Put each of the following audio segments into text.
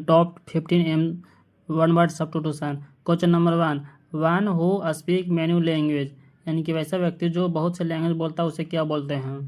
Top 15 one word substitution. Question number 1, one who speak many language, यानी कि वैसा व्यक्ति जो बहुत से लैंग्वेज बोलता है उसे क्या बोलते हैं।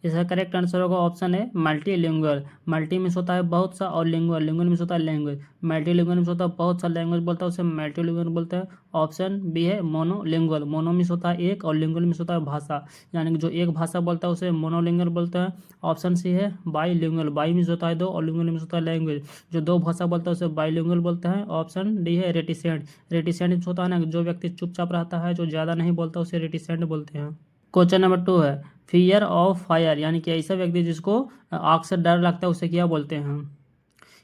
इसका करेक्ट आंसर होगा ऑप्शन है मल्टी लिंगुअल। मल्टी मीन्स होता है बहुत सा और लिंगुअल लिंगुअल मीन्स होता है लैंग्वेज। मल्टी लिंगुअल मीन्स होता है बहुत सा लैंग्वेज बोलता है उसे मल्टी लिंगुअल बोलते हैं। ऑप्शन बी है मोनोलिंगुअल। मोनो मीन्स होता है एक और लिंगुअल मीन्स होता है भाषा, यानी कि जो एक भाषा बोलता है उसे मोनोलिंगुअल बोलते हैं। ऑप्शन सी है बाई लिंगुअल। बाई मीन्स होता है दो और लिंगुअल मीन्स होता है लैंग्वेज, जो दो भाषा बोलता है उसे बाई लिंगुअल बोलते हैं। ऑप्शन डी है रेटिसेंट। रेटिसेंट मीन्स होता है ना जो व्यक्ति चुपचाप रहता है, जो ज़्यादा नहीं बोलता उसे रेटिसेंट बोलते हैं। क्वेश्चन नंबर 2 है फियर ऑफ फायर, यानी कि ऐसा व्यक्ति जिसको आग से डर लगता है उसे क्या बोलते हैं।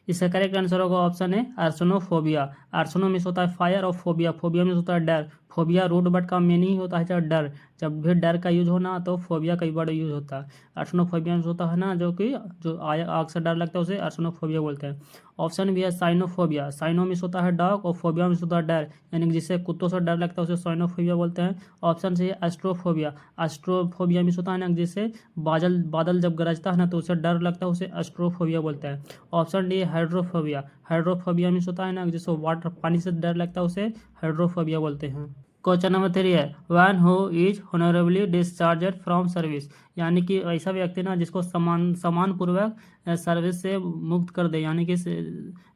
इसका करेक्ट आंसर होगा ऑप्शन है आर्सोनोफोबिया। आर्सोनो मीन्स होता है फायर और फोबिया, फोबिया मीन्स होता है डर। फोबिया रूट वर्ड का मीनिंग होता है डर। जब भी डर का यूज होना तो फोबिया का वर्ड यूज होता है। आर्सोनोफोबिया मीन्स होता है ना जो आग से डर लगता है उसे आर्सोनोफोबिया बोलते हैं। ऑप्शन भी है साइनोफोबिया। साइनो मीन्स होता है डॉग और फोबिया मीन्स होता है डर, यानी कि जिससे कुत्तों से डर लगता है उसे साइनोफोबिया बोलते हैं। ऑप्शन सी है एस्ट्रोफोबिया। एस्ट्रोफोबिया मीन्स होता है ना जिससे बादल बादल जब गरजता है ना तो उसे डर लगता है उसे एस्ट्रोफोबिया बोलते हैं। Option D hydrophobia. Hydrophobia means होता है ना जिसको वाटर पानी से डर लगता है उसे हाइड्रोफोबिया बोलते हैं। क्वेश्चन नंबर 3 है one who is honorably discharged from service, यानी कि ऐसा व्यक्ति ना जिसको सम्मानपूर्वक सर्विस से मुक्त कर दे, यानी कि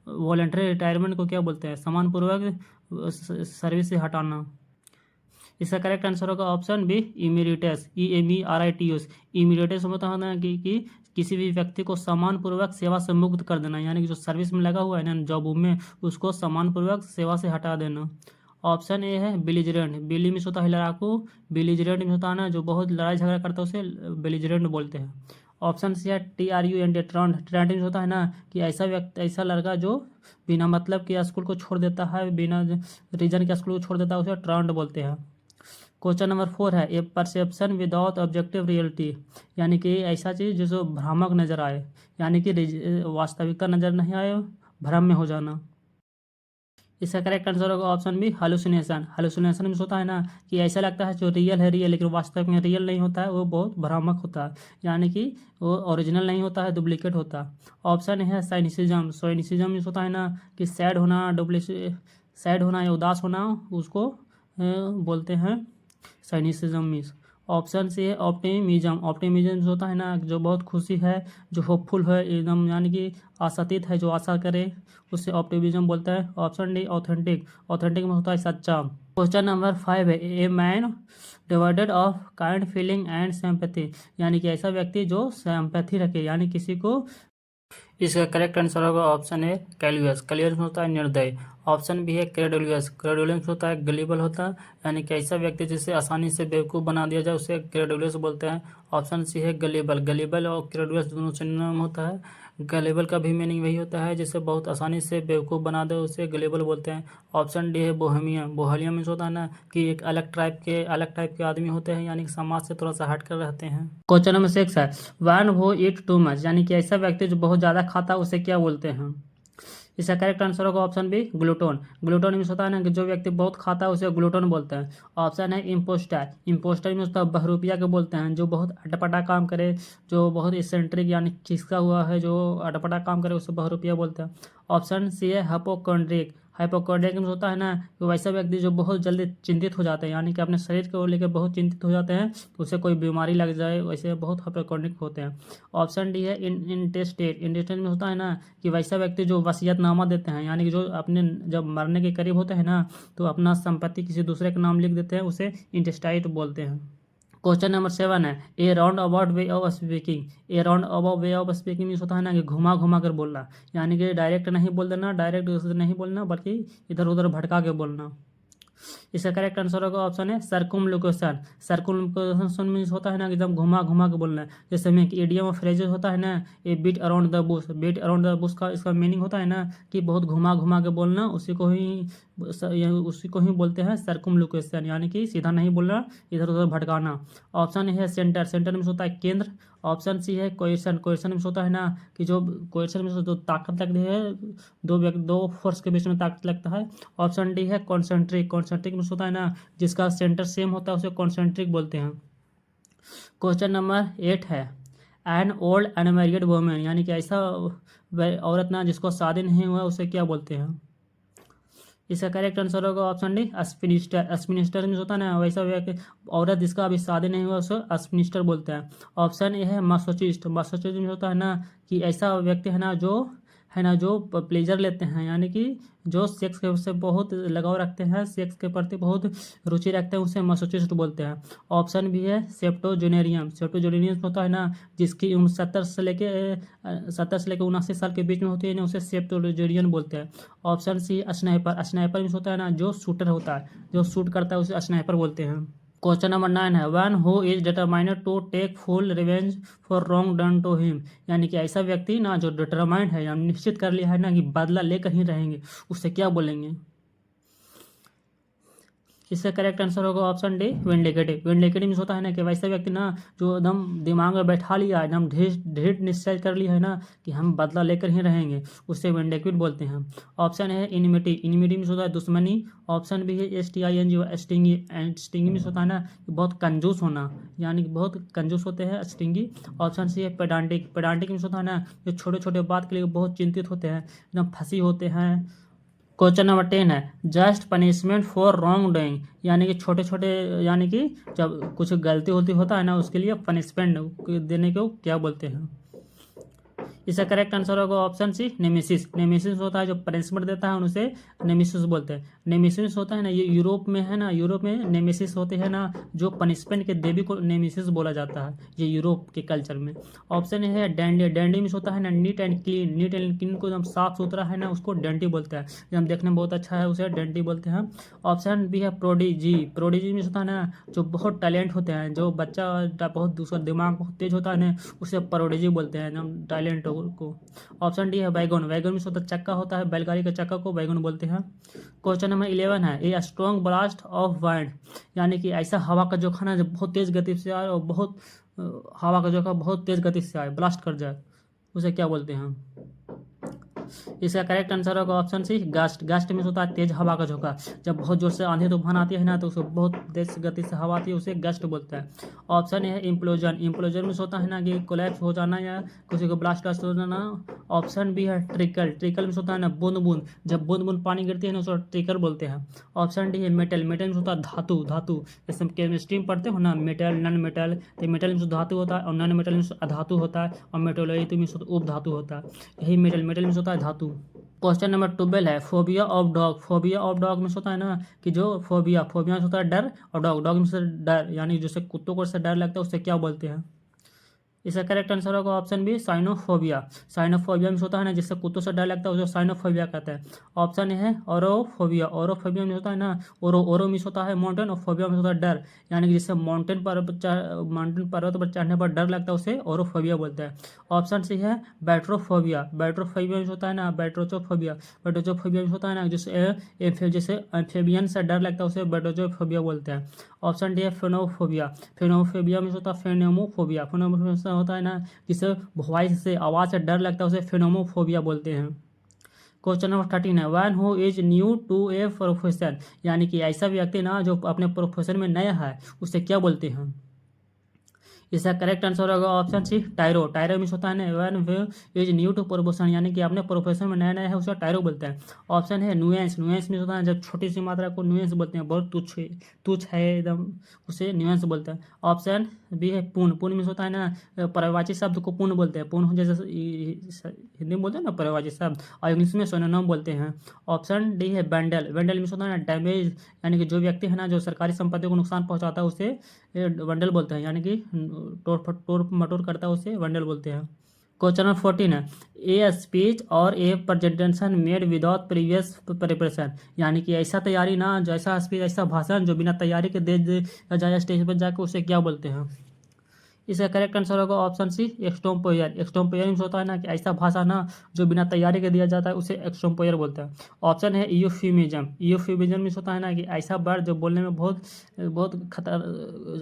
वॉलेंटरी रिटायरमेंट को क्या बोलते हैं, सम्मानपूर्वक सर्विस से हटाना। इसका करेक्ट आंसर होगा ऑप्शन बी इमीरिटस। EMERITUS। इमीरिटस होता है ना कि किसी भी व्यक्ति को सम्मानपूर्वक सेवा से मुक्त कर देना, यानी कि जो सर्विस में लगा हुआ है ना जॉब में उसको सम्मानपूर्वक सेवा से हटा देना। ऑप्शन ए है बिलीजरेंट। बिली मीन्स होता है लड़ाकू, बिलीजरेंट मीन्स होता है ना जो बहुत लड़ाई झगड़ा करता है उसे बिलीजरेंट बोलते हैं। ऑप्शन सी है TRUNT। ट्रंट मीन्स होता है ना कि ऐसा व्यक्ति ऐसा लड़का जो बिना मतलब के स्कूल को छोड़ देता है, बिना रीजन के स्कूल को छोड़ देता है उसे ट्रंट बोलते हैं। क्वेश्चन नंबर 4 है ए परसेप्शन विदाउट ऑब्जेक्टिव रियलिटी, यानी कि ऐसा चीज़ जो भ्रामक नजर आए, यानी कि वास्तविकता नजर नहीं आए, भ्रम में हो जाना। इसका करेक्ट आंसर होगा option B hallucination. Hallucination means होता है ना कि ऐसा लगता है जो रियल है रियल, लेकिन वास्तव में रियल नहीं होता है, वो बहुत भ्रामक होता है, यानी कि वो ओरिजिनल नहीं होता है, डुप्लीकेट होता है। ऑप्शन है साइनिसिज्म। साइनिसिज्म मीन्स होता है ना कि सैड होना, सैड होना या उदास होना, उसको बोलते हैं साइनिसिज्म मीन्स। ऑप्शन सी है ऑप्टिमिज्म। ऑप्टिमिज्म होता है ना जो बहुत खुशी है, जो होपफुल है एकदम, यानी कि आशातीत है, जो आशा करे उससे ऑप्टिमिज्म बोलता है। Option D authentic. ऑथेंटिक में होता है सच्चा। क्वेश्चन नंबर 5 है a man divided of kind feeling and sympathy, यानी कि ऐसा व्यक्ति जो सिंपैथी रखे, यानी किसी को। इसका करेक्ट आंसर होगा ऑप्शन ए कैलुअस। कैलुअस होता है निर्दय। ऑप्शन बी है क्रेडुलियस। क्रेडुलियस होता है गलीबल होता है, यानी कि ऐसा व्यक्ति जिसे आसानी से बेवकूफ़ बना दिया जाए उसे क्रेडुलियस बोलते हैं। ऑप्शन सी है गलीबल। गलीबल और क्रेडुलियस दोनों सिनोनिम होता है। गलीबल का भी मीनिंग वही होता है जिसे बहुत आसानी से बेवकूफ़ बना दे उसे गलीबल बोलते हैं। ऑप्शन डी है बोहेमियन। बोहेमियन मीन्स होता है ना कि एक अलग टाइप के आदमी होते हैं, यानी कि समाज से थोड़ा सा हट कर रहते हैं। क्वेश्चन नंबर 6 है one who eat too much, यानी कि ऐसा व्यक्ति जो बहुत ज़्यादा खाता है उसे क्या बोलते हैं। इसका करेक्ट आंसर होगा ऑप्शन बी ग्लूटोन। ग्लूटोन मीन्स होता है ना कि जो व्यक्ति बहुत खाता है उसे ग्लूटोन बोलते हैं। ऑप्शन है इम्पोस्टर। इम्पोस्टर मीन्स होता है बहरूपिया के बोलते हैं, जो बहुत अटपटा काम करे, जो बहुत इसेंट्रिक यानी खिसका हुआ है, जो अटपटा काम करे उसे बहरूपिया बोलते हैं। ऑप्शन सी है हाइपोकॉन्ड्रिक। हाइपोकॉन्ड्रिक मीन्स होता है ना कि वैसा व्यक्ति जो बहुत जल्दी चिंतित हो जाते हैं, यानी कि अपने शरीर को लेकर बहुत चिंतित हो जाते हैं, तो उसे कोई बीमारी लग जाए वैसे बहुत हाइपोकॉन्ड्रिक होते हैं। ऑप्शन डी है इंटेस्टेट। इंटेस्टेट में होता है ना कि वैसा व्यक्ति जो वसीयतनामा देते हैं, यानी कि जो अपने जब मरने के करीब होते हैं ना तो अपना संपत्ति किसी दूसरे के नाम लिख देते हैं, उसे इंटेस्टाइट बोलते हैं। क्वेश्चन नंबर 7 है a roundabout way of speaking. A roundabout way of speaking means होता है ना कि घुमा घुमा कर बोलना, यानी कि डायरेक्ट नहीं बोल देना, डायरेक्ट नहीं बोलना, बल्कि इधर उधर भटका के बोलना। इसका करेक्ट आंसर होगा ऑप्शन है सर्कुमलोकेशन। सर्कुमलोकेशन मीन्स होता है ना कि एकदम घुमा घुमा के बोलना है। जैसे में इडियम ऑफ फ्रेजेस होता है ना ये beat around the bush. Beat around the bush का इसका मीनिंग होता है ना कि बहुत घुमा घुमा के बोलना, उसी को ही बोलते हैं सर्कुमलोकेशन, यानी कि सीधा नहीं बोलना, इधर उधर भटकाना। ऑप्शन है सेंटर। सेंटर मीन्स होता है केंद्र। ऑप्शन सी है कोएशन। कोएशन मीन्स होता है ना कि जो कोएशन मीन्स जो ताकत लगती है, दो फोर्स के बीच में ताकत लगता है। ऑप्शन डी है कॉन्सेंट्रिक। कॉन्सेंट्रिक मीन्स होता है ना जिसका सेंटर सेम होता है उसे कॉन्सेंट्रिक बोलते हैं। क्वेश्चन नंबर 8 है एन ओल्ड अनमैरिड वुमेन, यानी कि ऐसा वह औरत ना जिसको शादी नहीं हुआ उसे क्या बोलते हैं? इसका करेक्ट आंसर होगा ऑप्शन डी स्पिनिस्टर। स्पिनिस्टर मीन्स होता है ना वैसा व्यक्ति, औरत जिसका अभी शादी नहीं हुआ उसे स्पिनिस्टर बोलते हैं। ऑप्शन ए है मासोचिस्ट। मासोचिस्ट मीन्स होता है ना कि ऐसा व्यक्ति है ना जो प्लेजर लेते हैं, यानी कि जो सेक्स के उससे बहुत लगाव रखते हैं, सेक्स के प्रति बहुत रुचि रखते हैं, उसे मासोचिस्ट बोलते हैं। ऑप्शन भी है सेप्टोजेनेरियम। सेप्टोजेनेरियम होता है ना जिसकी उम्र 70 से लेकर 79 साल के बीच में होती है ना, उसे सेप्टोजेनियन बोलते हैं। Option C sniper. Sniper means होता है ना जो शूटर होता है, जो शूट करता है उसे स्नाइपर बोलते हैं। क्वेश्चन नंबर 9 है one who is determined to take full revenge for wrong done to him. यानी कि ऐसा व्यक्ति ना जो डिटरमाइंड है या निश्चित कर लिया है ना कि बदला लेकर ही रहेंगे, उसे क्या बोलेंगे? इसका करेक्ट आंसर होगा ऑप्शन डी विंडिकेटिव। विंडिकेटिव मीन्स होता है ना कि वैसा व्यक्ति ना जो एकदम दिमाग में बैठा लिया है, एकदम दृढ़ निश्चय कर लिया है ना कि हम बदला लेकर ही रहेंगे, उसे विंडिकेटिव बोलते हैं। ऑप्शन है इनिमिटी। इनिमिटी मीन्स होता है दुश्मनी। ऑप्शन भी है STING स्टिंगी। स्टिंगी मीन्स होता है ना कि बहुत कंजूस होना, यानी कि बहुत कंजूस होते हैं स्टिंगी। ऑप्शन सी है पेडांटिक। पेडांटिक मीन्स होता है ना जो छोटे छोटे बात के लिए बहुत चिंतित होते हैं, एकदम फंसी होते हैं। क्वेश्चन नंबर 10 है just punishment for wrong doing. यानी कि छोटे छोटे, यानी कि जब कुछ गलती होता है ना उसके लिए पनिशमेंट देने को क्या बोलते हैं? इसका करेक्ट आंसर होगा ऑप्शन सी नेमेसिस। नेमेसिस होता है जो पनिशमेंट देता है उसे नेमेसिस बोलते हैं। नेमेसिस होता है ना ये यूरोप में है ना, यूरोप में नेमेसिस होते हैं ना जो पनिशमेंट के देवी को नेमेसिस बोला जाता है, ये यूरोप के कल्चर में। ऑप्शन है डैंडी। डैंडी मीन्स होता है ना neat and clean. Neat and clean को एकदम साफ सुथरा है ना उसको डैंडी बोलते हैं, एकदम देखने में बहुत अच्छा है उसे डैंडी बोलते हैं। ऑप्शन भी है प्रोडिजी। प्रोडिजी मीन्स होता है ना जो बहुत टैलेंट होते हैं, जो बच्चा बहुत दूसरा दिमाग बहुत तेज होता है ना उसे प्रोडिजी बोलते हैं, एकदम टैलेंट को। ऑप्शन डी है वैगन। वैगन मीन्स होता है चक्का होता है, बैलगाड़ी का चक्का को वैगन बोलते हैं। क्वेश्चन नंबर 11 है a strong blast of wind. यानी कि ऐसा हवा का झोंका ना जो बहुत तेज गति से आए और बहुत हवा का झोंका बहुत तेज गति से आए, ब्लास्ट कर जाए, उसे क्या बोलते हैं? इसका करेक्ट आंसर होगा ऑप्शन सी गस्ट। गस्ट में होता है तेज हवा का झोंका। जब बहुत जोर से आंधी तूफान आती है ना तो उसको बहुत तेज गति से हवा आती है, उसे गस्ट बोलते हैं। ऑप्शन है इम्प्लोजन। इम्प्लोजन में होता है ना कि कोलैप्स हो जाना या किसी को ब्लास्ट हो जाना। ऑप्शन भी है ट्रिकल। ट्रिकल में होता है ना बूंद बूंद, जब बूंद बूंद पानी गिरती है ना उसको ट्रिकल बोलते हैं। ऑप्शन डी है मेटल। मेटल में होता है धातु। धातु जैसे केमिस्ट्री में पढ़ते हो ना मेटल नॉन मेटल, तो मेटल में धातु होता है और नॉन मेटल में अधातु होता है और मेटोलाइट में उप धातु होता है, यही मेटल। मेटल में होता है धातु। क्वेश्चन नंबर 12 है phobia of dog. Phobia of dog में होता है ना कि जो फोबिया में होता है डर, और डॉग में डर, यानी जैसे कुत्तों को डर लगता है उसे क्या बोलते हैं? इसका करेक्ट आंसर होगा ऑप्शन बी साइनोफोबिया। साइनोफोबिया में होता है ना जिससे कुत्तों से डर लगता है उसे साइनोफोबिया कहते हैं। ऑप्शन है ओरोफोबिया। ओरोफोबिया में होता है ना ओरो मिस होता है माउंटेन और फोबिया में होता है डर, यानी कि जिससे माउंटेन पर्वत पर चढ़ने पर डर लगता है उसे ओरोफोबिया बोलते हैं। ऑप्शन सी है बैट्रोफोबिया। बैट्रोफोबिया में होता है ना बैट्रोचोफोबिया। बैट्रोचोफोबिया में होता है ना जैसे एम्फेबियन से डर लगता है उसे बैट्रोचोफोबिया बोलते हैं। ऑप्शन डी है फेनोफोबिया। फेनोफोबिया में होता है फेनोमोफोबिया। फेनोमोफोबिया होता है ना जिसे वॉइस से आवाज़ से डर लगता है उसे फेनोमोफोबिया बोलते हैं। क्वेश्चन नंबर 13 है one who is new to a profession. यानी कि ऐसा व्यक्ति ना जो अपने प्रोफेशन में नया है उसे क्या बोलते हैं? इसका करेक्ट आंसर होगा option C tyro. Tyro means होता है ना one is new to profession, यानी कि अपने प्रोफेशन में नया नया है उसे टायरो बोलते हैं। ऑप्शन है नुएंस। नुएंस मीन्स होता है जब छोटी सी मात्रा को नुएंस बोलते हैं, बहुत तुच्छ है एकदम, उसे न्यूएंस बोलते हैं। ऑप्शन बी है पूर्ण। पूर्ण मीन्स होता है ना पर्यायवाची शब्द को पूर्ण बोलते हैं। पूर्ण जैसे हिंदी में बोलते हैं ना पर्यायवाची शब्द, और इंग्लिश में सिनोनिम बोलते हैं। ऑप्शन डी है बैंडल। बैंडल मीन्स होता है ना डैमेज, यानी कि जो व्यक्ति है ना जो सरकारी संपत्ति को नुकसान पहुंचाता है उसे वंडल बोलते हैं, यानी कि तोड़ मटोड़ करता है उसे वंडल बोलते हैं। क्वेश्चन नंबर 14 है ए स्पीच और ए presentation made without previous preparation. यानी कि ऐसा तैयारी ना, जैसा स्पीच ऐसा भाषण जो बिना तैयारी के दे जाए स्टेज पर जाकर उसे क्या बोलते हैं? इसका करेक्ट आंसर होगा ऑप्शन सी एक्सटोम्पोयर। एक्सटोम्पोयर मीन्स होता है ना कि ऐसा भाषा ना जो बिना तैयारी के दिया जाता है उसे एक्सटोम्पोयर बोलते हैं। ऑप्शन है यूफेमिज्म। यूफेमिज्म मीन्स होता है ना कि ऐसा वर्ड जो बोलने में बहुत बहुत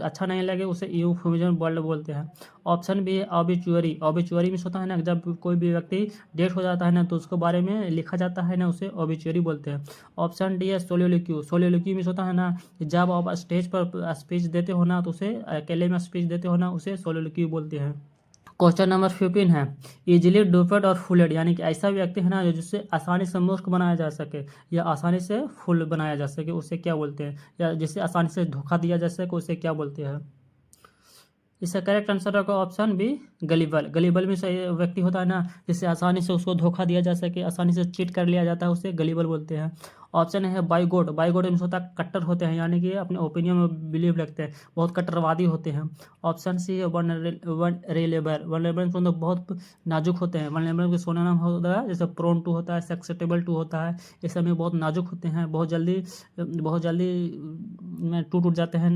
अच्छा नहीं लगे उसे यूफेमिज्म वर्ड बोलते हैं। ऑप्शन भी है ऑबिचुअरी। ऑबिचुअरी मीन्स होता है ना जब कोई भी व्यक्ति डेथ हो जाता है ना तो उसके बारे में लिखा जाता है ना उसे ऑबिचुअरी बोलते हैं। ऑप्शन डी है सोलियोलिक्यू। सोलियोलिक्यू मीन्स होता है ना जब आप स्टेज पर स्पीच देते हो ना तो उसे अकेले में स्पीच देते हो ना उसे सोलियोलिक्यू बोलते हैं। क्वेश्चन नंबर 15 है इजिली डुपेड और फुलेड, यानी कि ऐसा व्यक्ति है ना जिससे आसानी से मूर्ख बनाया जा सके या आसानी से फुल बनाया जा सके, उसे क्या बोलते हैं, या जिससे आसानी से धोखा दिया जा सके उसे क्या बोलते हैं। इसका करेक्ट आंसर होगा ऑप्शन बी गलीबल। गलीबल में सही व्यक्ति होता है ना जिससे आसानी से उसको धोखा दिया जा सके, आसानी से चीट कर लिया जाता है, उसे गलीबल बोलते हैं। ऑप्शन है बाइगोट। बाइगोट में होता है कट्टर होते हैं, यानी कि अपने ओपिनियन में बिलीव रखते हैं, बहुत कट्टरवादी होते हैं। ऑप्शन सी है वनरेलेबल। वनरेबल मतलब बहुत नाजुक होते हैं। वनरेबल के सोना नाम होता है जैसे प्रोन टू होता है, सक्सेप्टेबल टू होता है, ये सब में बहुत नाजुक होते हैं, बहुत जल्दी में टूट जाते हैं,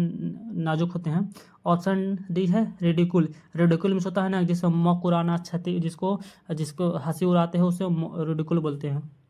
नाजुक होते हैं। ऑप्शन डी है रेडिकुल। रेडिकुल में होता है ना जिसको मौक उड़ाना, छति जिसको जिसको हंसी उड़ाते हैं उसे रेडिकुल बोलते हैं।